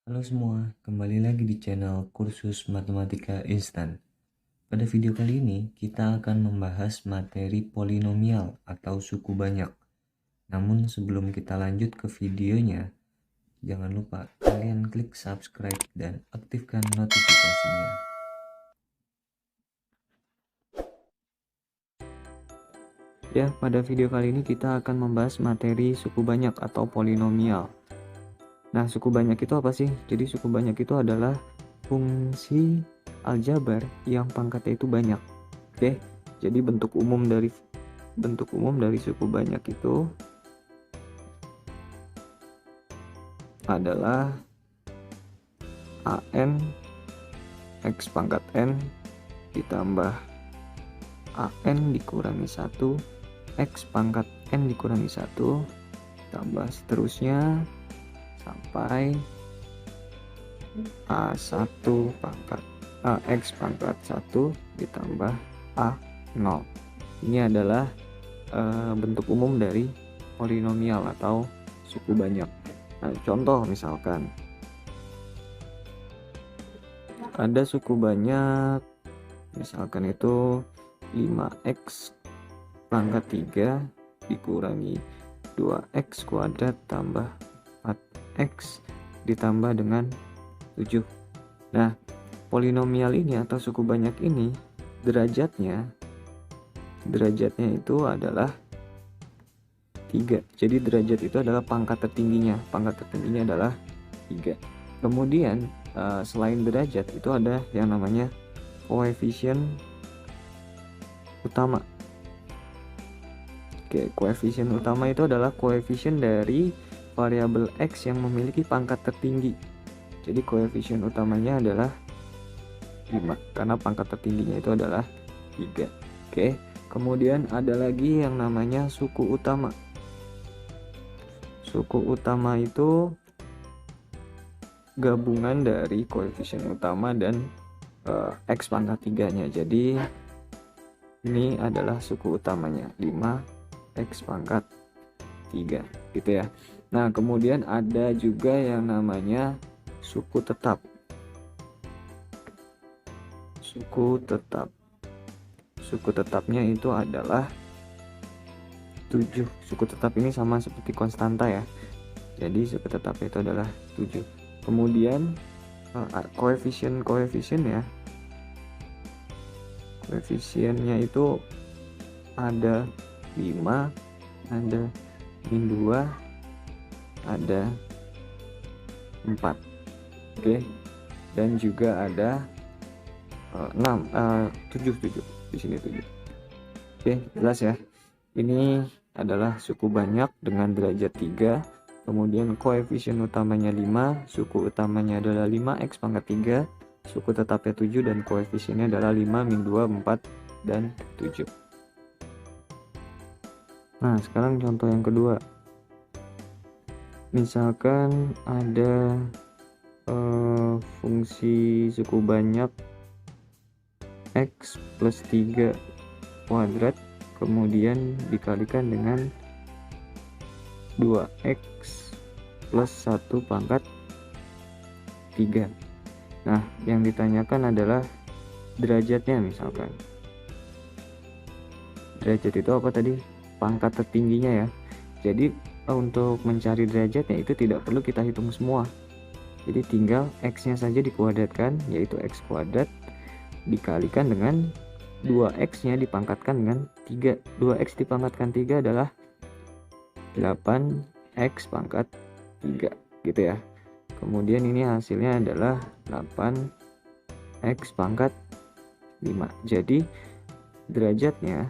Halo semua, kembali lagi di channel Kursus Matematika Instan. Pada video kali ini, kita akan membahas materi polinomial atau suku banyak. Namun sebelum kita lanjut ke videonya, jangan lupa kalian klik subscribe dan aktifkan notifikasinya. Ya, pada video kali ini kita akan membahas materi suku banyak atau polinomial. Nah, suku banyak itu apa sih? Jadi suku banyak itu adalah fungsi aljabar yang pangkatnya itu banyak. Oke, jadi bentuk umum dari suku banyak itu adalah an x pangkat n ditambah an dikurangi 1 x pangkat n dikurangi 1 tambah seterusnya sampai a1 pangkat x pangkat 1 ditambah a0. Ini adalah bentuk umum dari polinomial atau suku banyak. Nah, contoh misalkan ada suku banyak, misalkan itu 5x pangkat 3 dikurangi 2x kuadrat tambah 4x ditambah dengan 7. Nah, polinomial ini atau suku banyak ini derajatnya itu adalah 3. Jadi derajat itu adalah pangkat tertingginya. Pangkat tertingginya adalah 3. Kemudian selain derajat itu ada yang namanya koefisien utama. Oke, koefisien utama itu adalah koefisien dari variabel x yang memiliki pangkat tertinggi. Jadi koefisien utamanya adalah 5 karena pangkat tertingginya itu adalah 3. Oke, kemudian ada lagi yang namanya suku utama. Suku utama itu gabungan dari koefisien utama dan x pangkat 3-nya. Jadi ini adalah suku utamanya 5x pangkat 3 gitu ya. Nah, kemudian ada juga yang namanya suku tetap. Suku tetapnya itu adalah 7. Suku tetap ini sama seperti konstanta ya. Jadi suku tetap itu adalah 7. Kemudian koefisien ya. Koefisiennya itu ada 5, ada min 2, ada 4. Oke. Dan juga ada 7 di sini 7. Oke, jelas ya. Ini adalah suku banyak dengan derajat 3. Kemudian koefisien utamanya 5, suku utamanya adalah 5x pangkat 3, suku tetapnya 7 dan koefisiennya adalah 5, min 2, 4 dan 7. Nah, sekarang contoh yang kedua. Misalkan ada fungsi suku banyak x plus 3 kuadrat kemudian dikalikan dengan 2x plus 1 pangkat 3. Nah, yang ditanyakan adalah derajatnya. Misalkan derajat itu apa tadi? Pangkat tertingginya ya. Jadi untuk mencari derajatnya itu tidak perlu kita hitung semua. Jadi tinggal x-nya saja dikuadratkan, yaitu x kuadrat dikalikan dengan 2x-nya dipangkatkan dengan 3. 2x dipangkatkan 3 adalah 8x pangkat 3 gitu ya. Kemudian ini hasilnya adalah 8x pangkat 5. Jadi derajatnya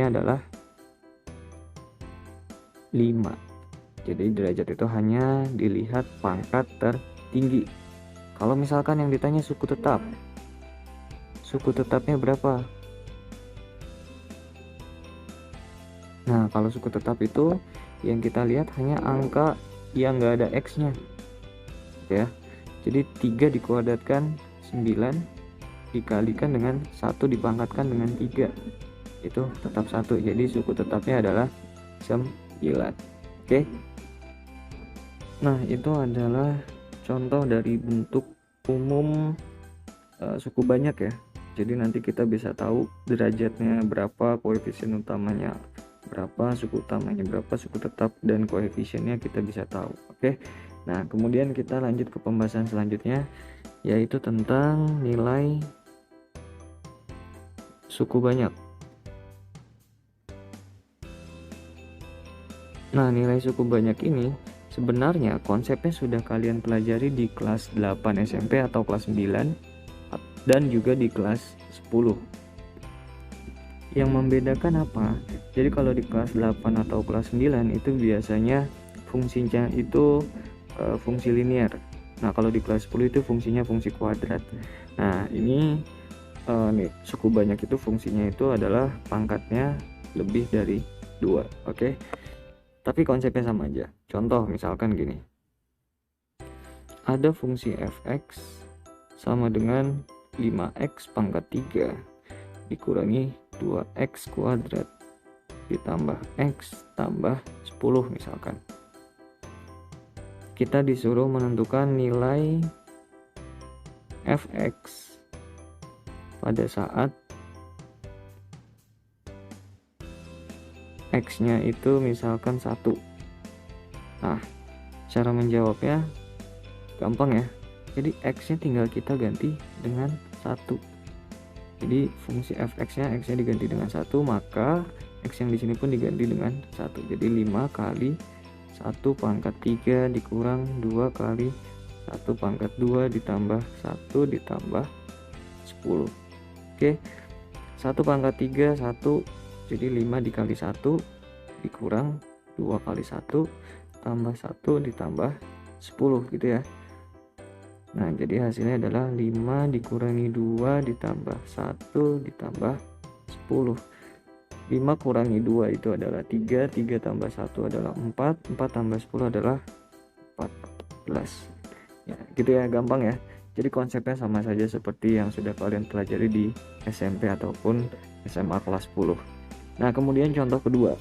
adalah 5. Jadi derajat itu hanya dilihat pangkat tertinggi. Kalau misalkan yang ditanya suku tetap, suku tetapnya berapa? Nah, kalau suku tetap itu yang kita lihat hanya angka yang nggak ada x-nya ya. Jadi 3 dikuadratkan 9 dikalikan dengan 1 dipangkatkan dengan 3 itu tetap 1. Jadi suku tetapnya adalah 9. Oke. Nah, itu adalah contoh dari bentuk umum suku banyak ya. Jadi nanti kita bisa tahu derajatnya berapa, koefisien utamanya berapa, suku utamanya berapa, suku tetap dan koefisiennya kita bisa tahu. Oke. Nah, kemudian kita lanjut ke pembahasan selanjutnya, yaitu tentang nilai suku banyak. Nah, nilai suku banyak ini sebenarnya konsepnya sudah kalian pelajari di kelas 8 SMP atau kelas 9 dan juga di kelas 10. Yang membedakan apa? Jadi kalau di kelas 8 atau kelas 9 itu biasanya fungsinya itu fungsi linear. Nah, kalau di kelas 10 itu fungsinya fungsi kuadrat. Nah, ini nih, suku banyak itu fungsinya itu adalah pangkatnya lebih dari 2. Oke. Tapi konsepnya sama aja. Contoh misalkan gini. Ada fungsi fx sama dengan 5x pangkat 3 dikurangi 2x kuadrat ditambah x tambah 10 misalkan. Kita disuruh menentukan nilai fx pada saat x nya itu misalkan 1. Nah, cara menjawabnya gampang ya. Jadi x nya tinggal kita ganti dengan 1. Jadi fungsi fx nya x nya diganti dengan 1, maka x yang di sini pun diganti dengan 1. Jadi 5 kali 1 pangkat 3 dikurang 2 kali 1 pangkat 2 ditambah 1 ditambah 10. Oke. 1 pangkat 3 1, jadi 5 dikali 1 dikurang 2 kali 1 tambah 1 ditambah 10 gitu ya. Nah, jadi hasilnya adalah 5 dikurangi 2 ditambah 1 ditambah 10. 5 kurangi 2 itu adalah 3, 3 tambah 1 adalah 4, 4 tambah 10 adalah 14. Ya, gitu ya, gampang ya. Jadi konsepnya sama saja seperti yang sudah kalian pelajari di SMP ataupun SMA kelas 10. Nah, kemudian contoh kedua.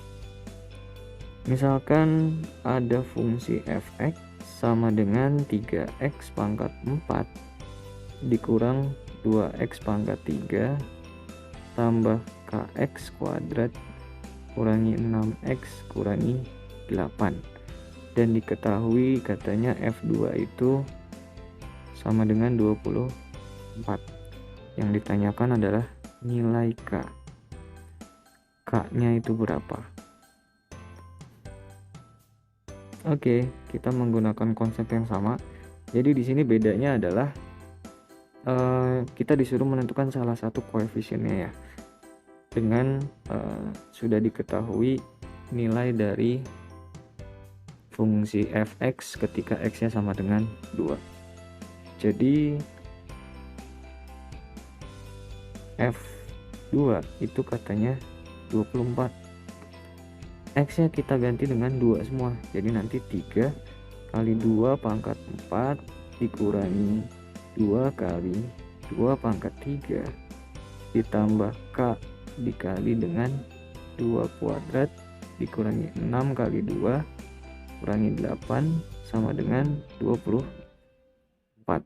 Misalkan ada fungsi fx sama dengan 3x pangkat 4 dikurang 2x pangkat 3 tambah kx kuadrat kurangi 6x kurangi 8. Dan diketahui katanya f2 itu sama dengan 24. Yang ditanyakan adalah nilai k. K-nya itu berapa? Oke, kita menggunakan konsep yang sama. Jadi di sini bedanya adalah kita disuruh menentukan salah satu koefisiennya ya. Dengan sudah diketahui nilai dari fungsi fx ketika x-nya sama dengan 2. Jadi f2 itu katanya 24. X nya kita ganti dengan 2 semua, jadi nanti 3 kali 2 pangkat 4 dikurangi 2 kali 2 pangkat 3 ditambah k dikali dengan 2 kuadrat dikurangi 6 kali 2 kurangi 8 sama dengan 24.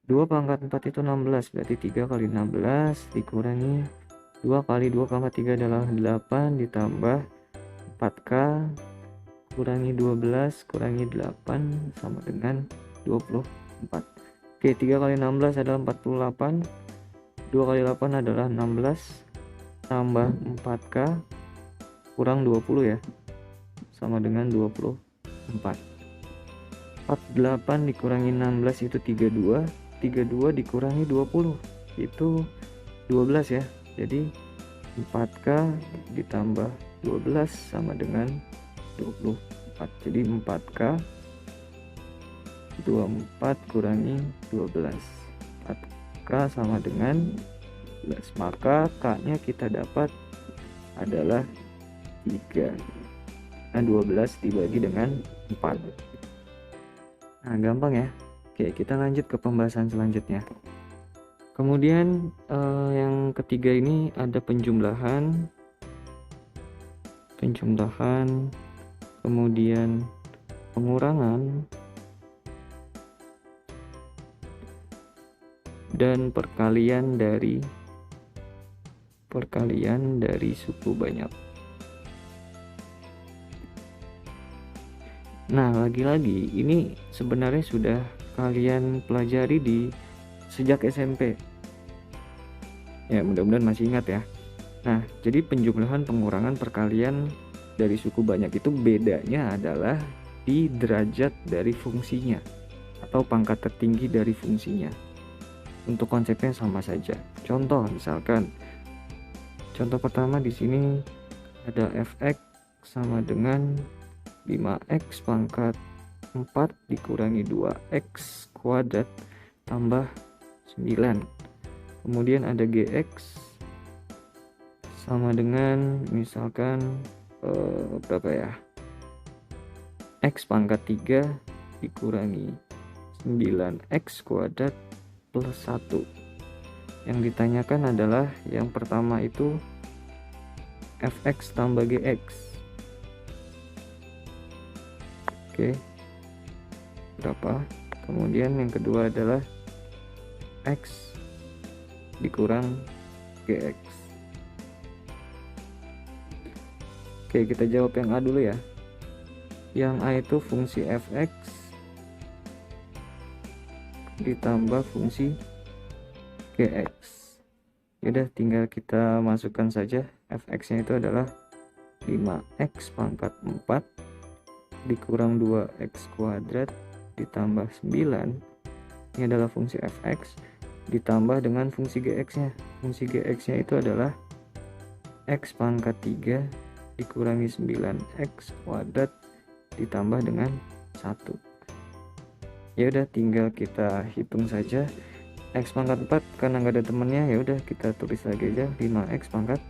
2 pangkat 4 itu 16, berarti 3 kali 16 dikurangi 2 kali 2 pangkat 3 adalah 8 ditambah 4k kurangi 12 kurangi 8 sama dengan 24. Oke, 3 kali 16 adalah 48, 2 kali 8 adalah 16 tambah 4k kurang 20 ya, sama dengan 24. 48 dikurangi 16 itu 32, 32 dikurangi 20 itu 12 ya. Jadi 4k ditambah 12 sama dengan 24. Jadi 4k 24 kurangi 12, 4k sama dengan 12, maka k nya kita dapat adalah 3. Nah, 12 dibagi dengan 4. Nah, gampang ya. Oke, kita lanjut ke pembahasan selanjutnya. Kemudian yang ketiga ini ada penjumlahan, kemudian pengurangan dan perkalian dari suku banyak. Nah, lagi-lagi ini sebenarnya sudah kalian pelajari sejak SMP. Ya, mudah-mudahan masih ingat ya. Nah, jadi penjumlahan, pengurangan, perkalian dari suku banyak itu bedanya adalah di derajat dari fungsinya atau pangkat tertinggi dari fungsinya. Untuk konsepnya sama saja. Contoh misalkan, contoh pertama di sini ada fx sama dengan 5x pangkat 4 dikurangi 2x kuadrat tambah 9. Kemudian ada gx sama dengan misalkan berapa ya, x pangkat 3 dikurangi 9x kuadrat plus 1. Yang ditanyakan adalah yang pertama itu fx tambah gx. Oke, berapa? Kemudian yang kedua adalah x dikurang gx. Oke, kita jawab yang A dulu ya. Yang A itu fungsi fx ditambah fungsi gx. Yaudah, tinggal kita masukkan saja. Fx nya itu adalah 5x pangkat 4 dikurang 2x kuadrat ditambah 9. Ini adalah fungsi fx ditambah dengan fungsi gx nya. Fungsi gx nya itu adalah x pangkat 3 dikurangi 9x kuadrat ditambah dengan 1. Ya udah, tinggal kita hitung saja. X pangkat 4 karena nggak ada temennya, ya udah kita tulis lagi aja 5x pangkat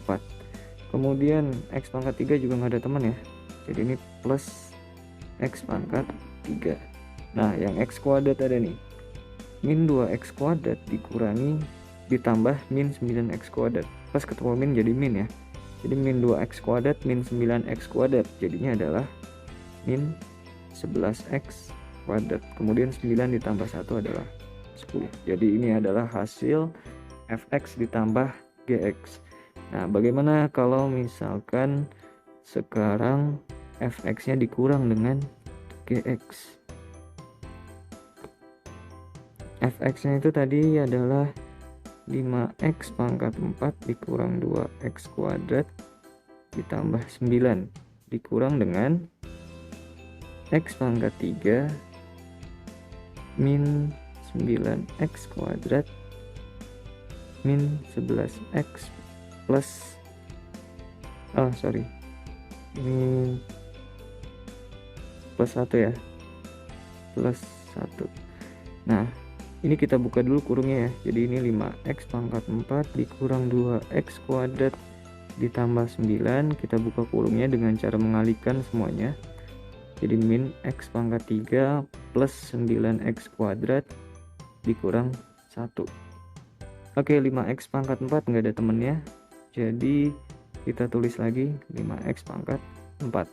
4. Kemudian x pangkat 3 juga nggak ada teman ya, jadi ini plus x pangkat 3. Nah, yang x kuadrat ada nih, min 2x kuadrat dikurangi ditambah min 9x kuadrat. Pas ketemu min jadi min ya, jadi min 2x kuadrat min 9x kuadrat jadinya adalah min 11x kuadrat. Kemudian 9 ditambah 1 adalah 10. Jadi ini adalah hasil fx ditambah gx. Nah, bagaimana kalau misalkan sekarang fx nya dikurang dengan gx? Fx nya itu tadi adalah 5x pangkat 4 dikurang 2x kuadrat ditambah 9 dikurang dengan x pangkat 3 min 9x kuadrat min 11x plus ini plus 1 ya, plus 1. Nah, ini kita buka dulu kurungnya ya. Jadi ini 5x pangkat 4 dikurang 2x kuadrat ditambah 9. Kita buka kurungnya dengan cara mengalihkan semuanya. Jadi min x pangkat 3 plus 9x kuadrat dikurang 1. Oke, 5x pangkat 4 nggak ada temennya, jadi kita tulis lagi 5x pangkat 4.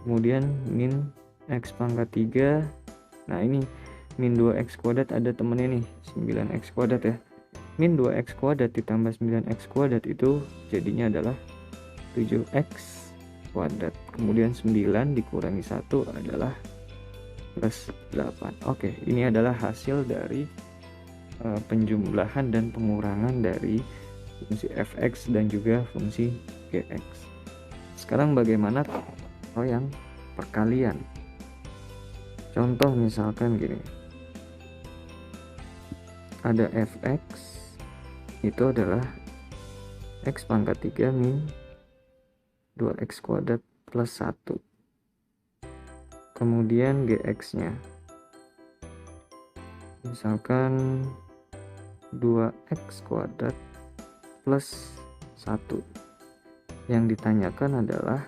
Kemudian min x pangkat 3. Nah, ini min 2x kuadrat ada temennya nih, 9x kuadrat ya. Min 2x kuadrat ditambah 9x kuadrat itu jadinya adalah 7x kuadrat. Kemudian 9 dikurangi 1 adalah plus 8. Oke, ini adalah hasil dari penjumlahan dan pengurangan dari fungsi fx dan juga fungsi gx. Sekarang bagaimana kalau yang perkalian? Contoh misalkan gini, ada fx itu adalah x pangkat 3 min 2x kuadrat plus 1. Kemudian gx nya misalkan 2x kuadrat plus 1. Yang ditanyakan adalah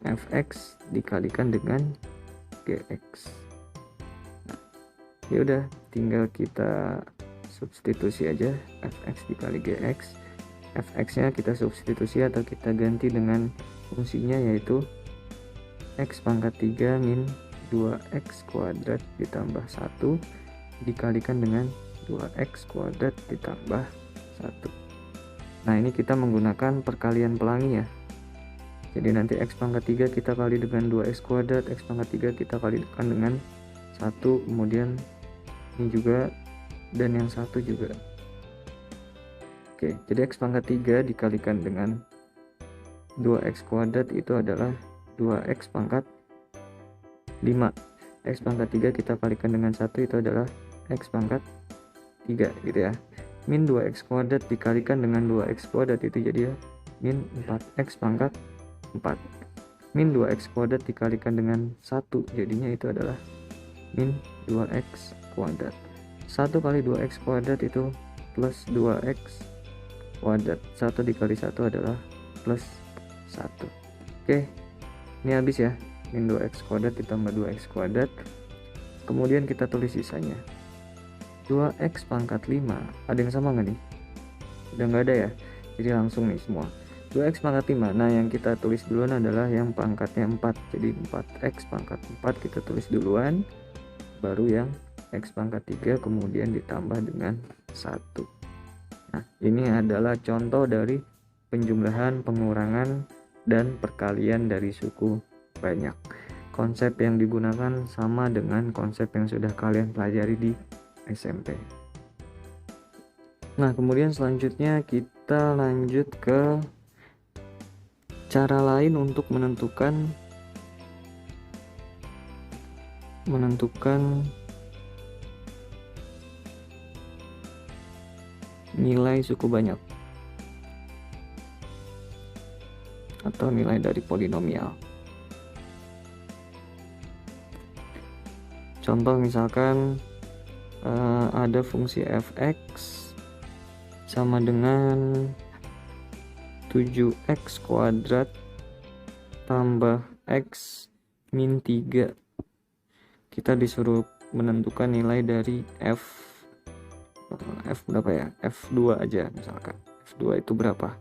fx dikalikan dengan gx. Ya udah, tinggal kita substitusi aja fx dikali gx. Fx nya kita substitusi atau kita ganti dengan fungsinya, yaitu X pangkat 3 min 2x kuadrat ditambah 1 dikalikan dengan 2x kuadrat ditambah 1. Nah, ini kita menggunakan perkalian pelangi ya. Jadi nanti X pangkat 3 kita kali dengan 2x kuadrat, X pangkat 3 kita kalikan dengan 1, kemudian ini juga, dan yang 1 juga. Oke, jadi X pangkat 3 dikalikan dengan 2x kuadrat itu adalah 2x pangkat 5. X pangkat 3 kita kalikan dengan 1 itu adalah X pangkat 3 gitu ya. Min 2x kuadrat dikalikan dengan 2x kuadrat itu jadi ya min 4x pangkat 4. Min 2x kuadrat dikalikan dengan 1 jadinya itu adalah min 2x kuadrat. 1 kali 2x kuadrat itu plus 2x kuadrat. 1 dikali 1 adalah plus 1. Oke, ini habis ya, min 2x kuadrat ditambah 2x kuadrat. Kemudian kita tulis sisanya 2x pangkat 5. Ada yang sama nggak nih? Udah nggak ada ya, jadi langsung nih semua 2x pangkat 5. Nah, yang kita tulis duluan adalah yang pangkatnya 4, jadi 4x pangkat 4 kita tulis duluan, baru yang x pangkat 3 kemudian ditambah dengan 1. Nah, ini adalah contoh dari penjumlahan, pengurangan, dan perkalian dari suku banyak. Konsep yang digunakan sama dengan konsep yang sudah kalian pelajari di SMP. Nah, kemudian selanjutnya kita lanjut ke cara lain untuk menentukan nilai suku banyak atau nilai dari polinomial. Contoh misalkan ada fungsi fx sama dengan 7x kuadrat tambah x min 3. Kita disuruh menentukan nilai dari f berapa ya, f2 aja misalkan. F2 itu berapa?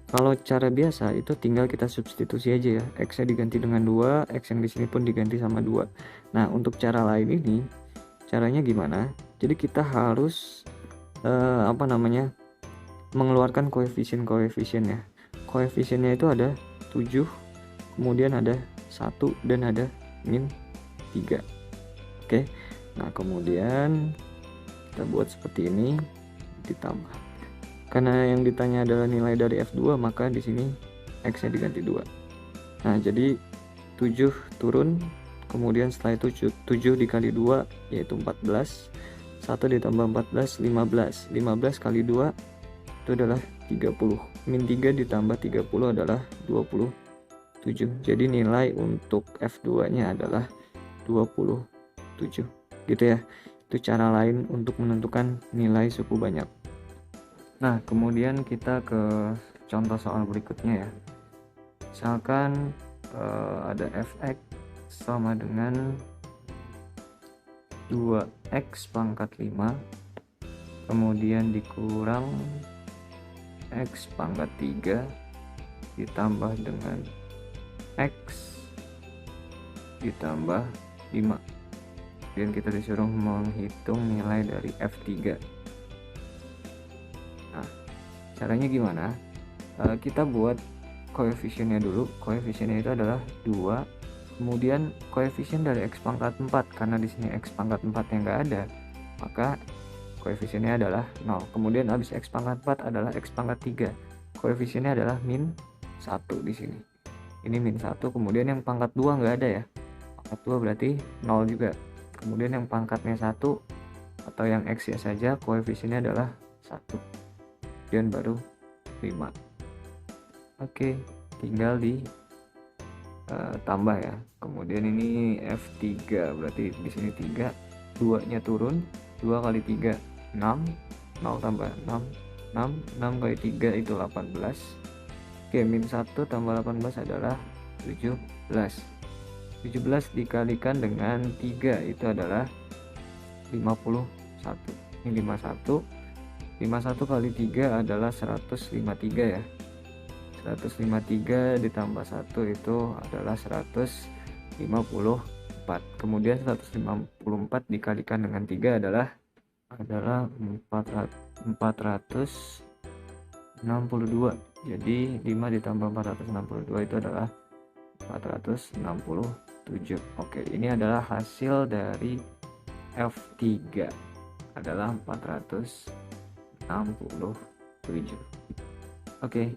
Kalau cara biasa itu tinggal kita substitusi aja ya, x nya diganti dengan 2, x yang di sini pun diganti sama 2. Nah, untuk cara lain ini caranya gimana? Jadi kita harus mengeluarkan koefisien-koefisiennya. Koefisiennya itu ada 7, kemudian ada 1 dan ada min 3. Oke. Nah, kemudian kita buat seperti ini ditambah. Karena yang ditanya adalah nilai dari F2, maka di sini x-nya diganti 2. Nah, jadi 7 turun, kemudian setelah itu 7 dikali 2 yaitu 14. 1 ditambah 14 15. 15 kali 2 itu adalah 30. Min 3 ditambah 30 adalah 27. Jadi nilai untuk F2-nya adalah 27. Gitu ya. Itu cara lain untuk menentukan nilai suku banyak. Nah, kemudian kita ke contoh soal berikutnya ya. Misalkan ada fx sama dengan 2x pangkat 5 kemudian dikurang x pangkat 3 ditambah dengan x ditambah 5. Kemudian kita disuruh menghitung nilai dari f3. Nah, caranya gimana? Kita buat koefisiennya dulu. Koefisiennya itu adalah 2, kemudian koefisien dari x pangkat 4, karena di sini x pangkat 4 yang enggak ada, maka koefisiennya adalah 0. Kemudian habis x pangkat 4 adalah x pangkat 3. Koefisiennya adalah min 1 di sini. Ini min 1, kemudian yang pangkat 2 enggak ada ya. Pangkat 2 berarti 0 juga. Kemudian yang pangkatnya 1 atau yang x ya saja, koefisiennya adalah 1. Kemudian baru 5. Oke, tinggal di tambah ya. Kemudian ini F3 berarti di sini 3, 2 nya turun, 2 kali 3 6, 0 tambah 6 6 kali 3 itu 18. Oke, min 1 tambah 18 adalah 17. 17 dikalikan dengan 3 itu adalah 51. Ini 51. 51 kali 3 adalah 153 ya. 153 ditambah 1 itu adalah 154. 54. Kemudian 154 dikalikan dengan 3 adalah 462. Jadi 5 ditambah 462 itu adalah 467. Oke, ini adalah hasil dari F3 adalah 467. Oke,